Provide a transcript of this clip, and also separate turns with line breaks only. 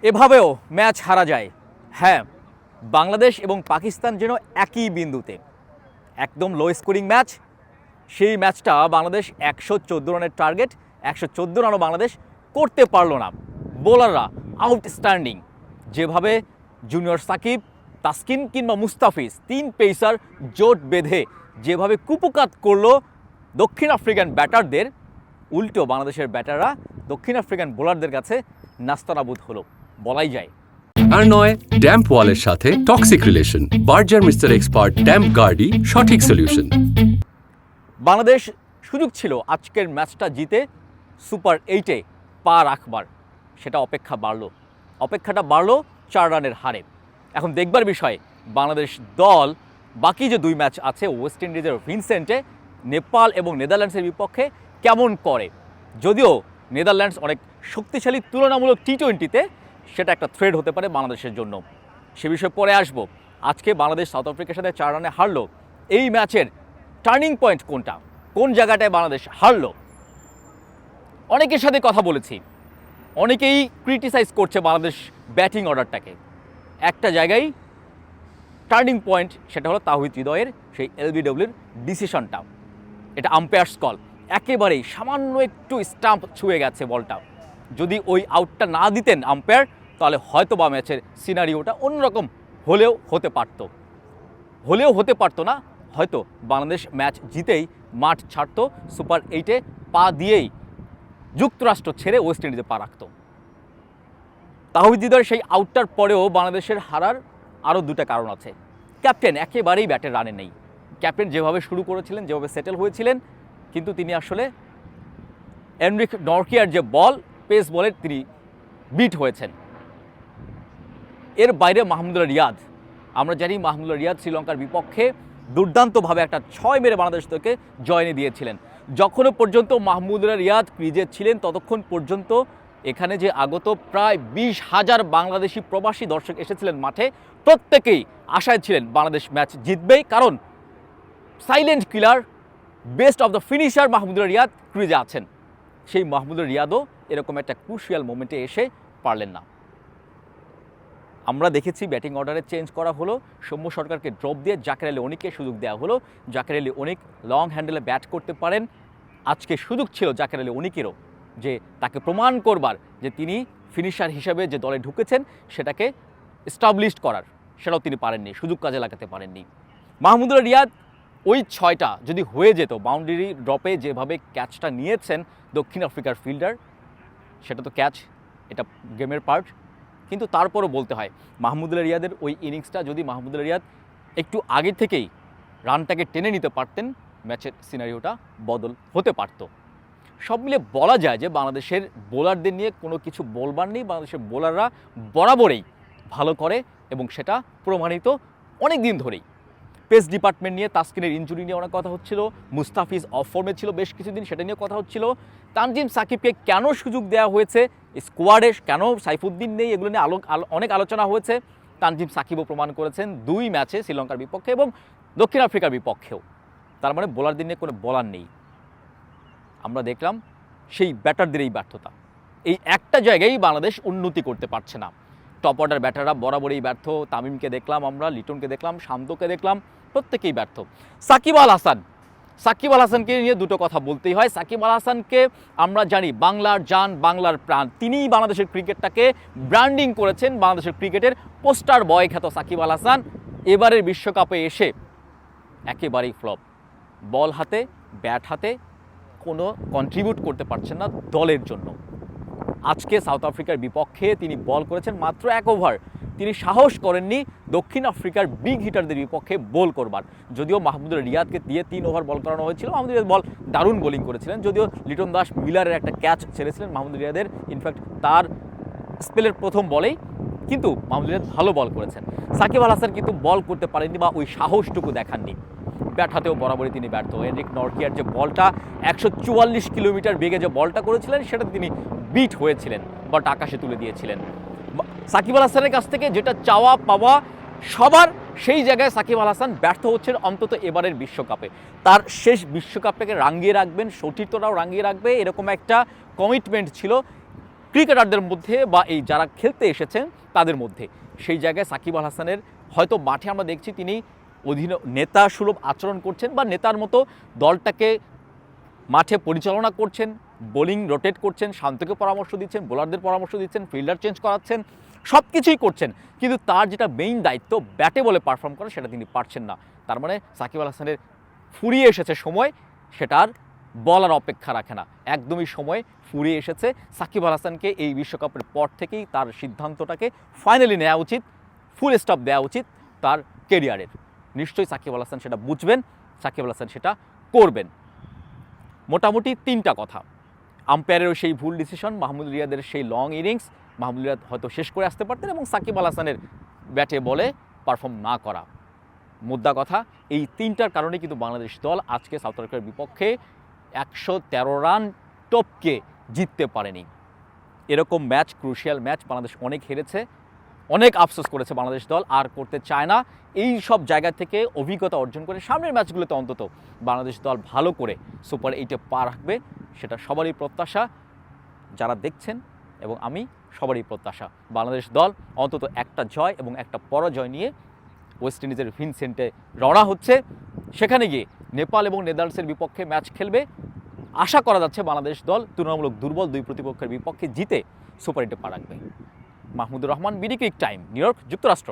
এভাবেও ম্যাচ হারা যায়। হ্যাঁ, বাংলাদেশ এবং পাকিস্তান যেন একই বিন্দুতে, একদম লো স্কোরিং ম্যাচ। সেই ম্যাচটা বাংলাদেশ 114 রানের টার্গেট, 114 রানও বাংলাদেশ করতে পারলো না। বোলাররা আউটস্ট্যান্ডিং, যেভাবে জুনিয়র সাকিব, তাসকিন কিংবা মুস্তাফিজ তিন পেসার জোট বেঁধে যেভাবে কুপকাত করলো দক্ষিণ আফ্রিকান ব্যাটারদের, উল্টো বাংলাদেশের ব্যাটাররা দক্ষিণ আফ্রিকান বোলারদের কাছে নাস্তানাবুদ হলো বলাই যায়।
আর নয় ড্যাম্প ওয়ালের সাথে toxic relation, Berger mister expert damp গার্ডই সঠিক সলিউশন।
বাংলাদেশ সুযোগ ছিল আজকের ম্যাচটা জিতে সুপার 8-এ পা রাখবার, সেটা অপেক্ষাটা বাড়লো 4 রানের হারে। এখন দেখবার বিষয় বাংলাদেশ দল বাকি যে 2 ম্যাচ আছে ওয়েস্ট ইন্ডিজের ভিনসেন্টে, নেপাল এবং নেদারল্যান্ডসের বিপক্ষে কেমন করে। যদিও নেদারল্যান্ডস অনেক শক্তিশালী তুলনামূলক টি-20-তে, সেটা একটা থ্রেড হতে পারে বাংলাদেশের জন্য, সে বিষয়ে পরে আসবো। আজকে বাংলাদেশ সাউথ আফ্রিকার সাথে 4 রানে হারলো। এই ম্যাচের টার্নিং পয়েন্ট কোনটা, কোন জায়গাটায় বাংলাদেশ হারলো? অনেকের সাথে কথা বলেছি, অনেকেই ক্রিটিসাইজ করছে বাংলাদেশ ব্যাটিং অর্ডারটাকে। একটা জায়গায় টার্নিং পয়েন্ট, সেটা হলো তাওহিদ হৃদয়ের সেই এলবিডব্লিউর ডিসিশনটা। এটা আম্পায়ার্স কল, একেবারেই সামান্য একটু স্টাম্প ছুঁয়ে গেছে বলটা। যদি ওই আউটটা না দিতেন আম্পায়ার, তাহলে হয়তো বা ম্যাচের সিনারিওটা অন্যরকম হলেও হতে পারতো না। হয়তো বাংলাদেশ ম্যাচ জিতেই মাঠ ছাড়তো, সুপার 8-এ পা দিয়েই যুক্তরাষ্ট্র ছেড়ে ওয়েস্ট ইন্ডিজে পা রাখত। তাওহিদ হৃদয়ের সেই আউটটার পরেও বাংলাদেশের হারার আরও 2টা কারণ আছে। ক্যাপ্টেন একেবারেই ব্যাটের রানে নেই। ক্যাপ্টেন যেভাবে শুরু করেছিলেন, যেভাবে সেটেল হয়েছিলেন, কিন্তু তিনি আসলে এনরিক নরকিয়ার যে বল, পেস বলের তিনি বিট হয়েছেন। এর বাইরে মাহমুদুল্লাহ রিয়াদ, আমরা জানি মাহমুদুল্লাহ রিয়াদ শ্রীলঙ্কার বিপক্ষে দুর্দান্তভাবে একটা 6 মেরে বাংলাদেশ থেকে জয় এনে দিয়েছিলেন। যখনও পর্যন্ত মাহমুদুল্লাহ রিয়াদ ক্রিজে ছিলেন, ততক্ষণ পর্যন্ত এখানে যে আগত প্রায় 20,000 বাংলাদেশি প্রবাসী দর্শক এসেছিলেন মাঠে, প্রত্যেকেই আশায় ছিলেন বাংলাদেশ ম্যাচ জিতবেই, কারণ silent killer, best of the finisher Mahmudullah Riyad ক্রিজে আছেন। সেই মাহমুদুল্লাহ রিয়াদও এরকম একটা ক্রুশিয়াল মোমেন্টে এসে পারলেন না। আমরা দেখেছি ব্যাটিং অর্ডারে চেঞ্জ করা হলো, সৌম্য সরকারকে ড্রপ দিয়ে জাকের আলী অনিককে সুযোগ দেওয়া হলো। জাকের আলী অনিক লং হ্যান্ডেলে ব্যাট করতে পারেন। আজকে সুযোগ ছিল জাকের আলী অনিকেরও যে তাকে প্রমাণ করবার যে তিনি ফিনিশার হিসেবে যে দলে ঢুকেছেন সেটাকে এস্টাবলিশড করার, সেটাও তিনি পারেননি, সুযোগ কাজে লাগাতে পারেননি। মাহমুদুল্লাহ রিয়াদ ওই 6টা যদি হয়ে যেত, বাউন্ডারি ড্রপে যেভাবে ক্যাচটা নিয়েছেন দক্ষিণ আফ্রিকার ফিল্ডার, সেটা তো ক্যাচ, এটা গেমের পার্ট। কিন্তু তারপরও বলতে হয় মাহমুদুল্লাহ রিয়াদের ওই ইনিংসটা যদি মাহমুদুল্লাহ রিয়াদ একটু আগে থেকেই রানটাকে টেনে নিতে পারতেন, ম্যাচের সিনারিওটা বদল হতে পারত। সব মিলে বলা যায় যে বাংলাদেশের বোলারদের নিয়ে কোনো কিছু বলবার নেই। বাংলাদেশের বোলাররা বরাবরই ভালো করে এবং সেটা প্রমাণিত অনেক দিন ধরেই। পেস ডিপার্টমেন্ট নিয়ে তাসকিনের ইনজুরি নিয়ে অনেক কথা হচ্ছিল, মুস্তাফিজ অফ ফর্মে ছিল বেশ কিছুদিন, সেটা নিয়ে কথা হচ্ছিল। তানজিম সাকিবকে কেন সুযোগ দেওয়া হয়েছে স্কোয়াডে, কেন সাইফুদ্দিন নেই, এগুলো নিয়ে অনেক আলোচনা হয়েছে। তানজিম সাকিবও প্রমাণ করেছেন 2 ম্যাচে, শ্রীলঙ্কার বিপক্ষে এবং দক্ষিণ আফ্রিকার বিপক্ষেও। তার মানে বোলারদের নিয়ে কোনো বলার নেই। আমরা দেখলাম সেই ব্যাটারদের এই ব্যর্থতা, এই একটা জায়গায় বাংলাদেশ উন্নতি করতে পারছে না। টপ অর্ডার ব্যাটাররা বরাবরই ব্যর্থ। তামিমকে দেখলাম আমরা, লিটনকে দেখলাম, শান্তকে দেখলাম, প্রত্যেকেই ব্যর্থ। সাকিব আল হাসানকে নিয়ে 2টো কথা বলতেই হয়। সাকিব আল হাসানকে আমরা জানি বাংলার জান, বাংলার প্রাণ। তিনিই বাংলাদেশের ক্রিকেটটাকে ব্র্যান্ডিং করেছেন, বাংলাদেশের ক্রিকেটের পোস্টার বয় খ্যাত সাকিব আল হাসান এবারের বিশ্বকাপে এসে একেবারেই ফ্লপ। বল হাতে, ব্যাট হাতে কোনো কন্ট্রিবিউট করতে পারছেন না দলের জন্য। আজকে সাউথ আফ্রিকার বিপক্ষে তিনি বল করেছেন মাত্র 1 ওভার। তিনি সাহস করেননি দক্ষিণ আফ্রিকার বিগ হিটারদের বিপক্ষে বল করবার। যদিও মাহমুদুল্লাহ রিয়াদকে দিয়ে 3 ওভার বল করানো হয়েছিল, মাহমুদুল্লাহ রিয়াদ বল দারুণ বোলিং করেছিলেন। যদিও লিটন দাস মিলারের একটা ক্যাচ ছেড়েছিলেন মাহমুদুল্লাহ রিয়াদের, ইনফ্যাক্ট তার স্পেলের প্রথম বলেই, কিন্তু মাহমুদুল্লাহ রিয়াদ ভালো বল করেছেন। সাকিব আল হাসান কিন্তু বল করতে পারেননি বা ওই সাহসটুকু দেখাননি। ব্যাট হাতেও বরাবরই তিনি ব্যর্থ। এনরিক নরকিয়ার যে বলটা 144 কিলোমিটার বেগে যে বলটা করেছিলেন, সেটাতে তিনি বিট হয়েছিলেন, বলটা আকাশে তুলে দিয়েছিলেন। সাকিব আল হাসানের কাছ থেকে যেটা চাওয়া পাওয়া সবার, সেই জায়গায় সাকিব আল হাসান ব্যর্থ হচ্ছেন অন্তত এবারের বিশ্বকাপে। তার শেষ বিশ্বকাপটাকে রাঙিয়ে রাখবেন, সতীর্থরাও রাঙিয়ে রাখবে, এরকম একটা কমিটমেন্ট ছিল। ক্রিকেটারদের মধ্যে বা এই যারা খেলতে এসেছেন তাদের মধ্যে। সেই জায়গায় সাকিব আল হাসানের হয়তো মাঠে আমরা দেখছি তিনি নেতা সুলভ আচরণ করছেন বা নেতার মতো দলটাকে মাঠে পরিচালনা করছেন, বোলিং রোটেট করছেন, শান্তকে পরামর্শ দিচ্ছেন, বোলারদের পরামর্শ দিচ্ছেন, ফিল্ডার চেঞ্জ করাচ্ছেন, সব কিছুই করছেন, কিন্তু তার যেটা মেইন দায়িত্ব ব্যাটে বলে পারফর্ম করা সেটা তিনি পারছেন না। তার মানে সাকিব আল হাসানের ফুরিয়ে এসেছে সময়, সেটার বলার অপেক্ষা রাখে না, একদমই সময় ফুরিয়ে এসেছে। সাকিব আল হাসানকে এই বিশ্বকাপের পর থেকেই তার সিদ্ধান্তটাকে ফাইনালি নেওয়া উচিত, ফুল স্টপ দেওয়া উচিত তার কেরিয়ারের। নিশ্চয়ই সাকিব আল হাসান সেটা বুঝবেন, সাকিব আল হাসান সেটা করবেন। মোটামুটি 3টা কথা, আম্পায়ারেরও সেই ভুল ডিসিশন, মাহমুদ রিয়াদের সেই লং ইনিংস, মাহমুদ রিয়াদ হয়তো শেষ করে আসতে পারতেন, এবং সাকিব আল হাসানের ব্যাটে বলে পারফর্ম না করা। মুদ্রা কথা, এই 3টার কারণে কিন্তু বাংলাদেশ দল আজকে সাউথ আফ্রিকার বিপক্ষে 113 রান টপকে জিততে পারেনি। এরকম ম্যাচ, ক্রুশিয়াল ম্যাচ বাংলাদেশ অনেক হেরেছে, অনেক আফসোস করেছে বাংলাদেশ দল, আর করতে চায় না। এই সব জায়গা থেকে অভিজ্ঞতা অর্জন করে সামনের ম্যাচগুলোতে অন্তত বাংলাদেশ দল ভালো করে সুপার 8-এ পা রাখবে, সেটা সবারই প্রত্যাশা, যারা দেখছেন এবং আমি সবারই প্রত্যাশা। বাংলাদেশ দল অন্তত একটা জয় এবং একটা পরাজয় নিয়ে ওয়েস্ট ইন্ডিজের ভিনসেন্টে রওনা হচ্ছে। সেখানে গিয়ে নেপাল এবং নেদারল্যান্ডসের বিপক্ষে ম্যাচ খেলবে। আশা করা যাচ্ছে বাংলাদেশ দল তুলনামূলক দুর্বল দুই প্রতিপক্ষের বিপক্ষে জিতে সুপার 8-এ পা রাখবে। Mahmudur Rahman, BD cric time, New York, যুক্তরাষ্ট্র।